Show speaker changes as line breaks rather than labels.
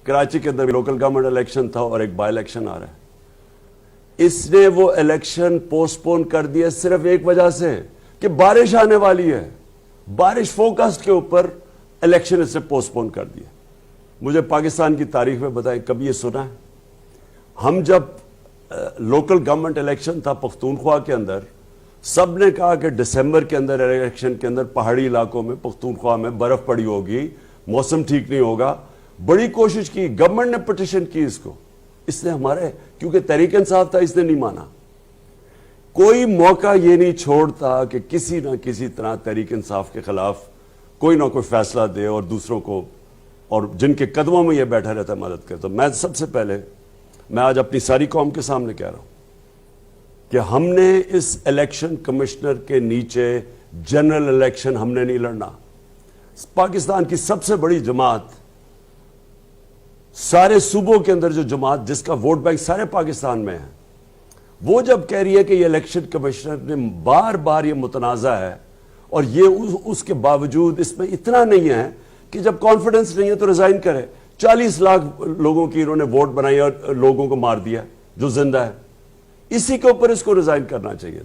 کراچی کے اندر local government election تھا اور ایک بائی الیکشن آ رہا ہے. اس نے وہ الیکشن پوسٹ پون کر دیا صرف ایک وجہ سے کہ بارش آنے والی ہے. بارش فوکسڈ کے اوپر الیکشن اس نے پوسٹ پون کر دیا. مجھے پاکستان کی تاریخ میں بتائیں کبھی یہ سنا ہے؟ ہم جب لوکل گورنمنٹ الیکشن تھا پختونخوا کے اندر، سب نے کہا کہ دسمبر کے اندر الیکشن کے اندر پہاڑی علاقوں میں پختونخوا میں برف پڑی ہوگی، موسم ٹھیک نہیں ہوگا. بڑی کوشش کی، گورنمنٹ نے پٹیشن کی اس کو. اس نے ہمارے کیونکہ تحریک انصاف تھا، اس نے نہیں مانا. کوئی موقع یہ نہیں چھوڑتا کہ کسی نہ کسی طرح تحریک انصاف کے خلاف کوئی نہ کوئی فیصلہ دے اور دوسروں کو، اور جن کے قدموں میں یہ بیٹھا رہتا ہے مدد کرے. تو میں سب سے پہلے میں آج اپنی ساری قوم کے سامنے کہہ رہا ہوں کہ ہم نے اس الیکشن کمشنر کے نیچے جنرل الیکشن ہم نے نہیں لڑنا. پاکستان کی سب سے بڑی جماعت، سارے صوبوں کے اندر جو جماعت جس کا ووٹ بینک سارے پاکستان میں ہے، وہ جب کہہ رہی ہے کہ یہ الیکشن کمشنر نے بار بار یہ متنازع ہے، اور یہ اس کے باوجود اس میں اتنا نہیں ہے کہ جب کانفیڈنس نہیں ہے تو ریزائن کرے. 40 لاکھ لوگوں کی انہوں نے ووٹ بنائی اور لوگوں کو مار دیا جو زندہ ہے. اسی کے اوپر اس کو ریزائن کرنا چاہیے.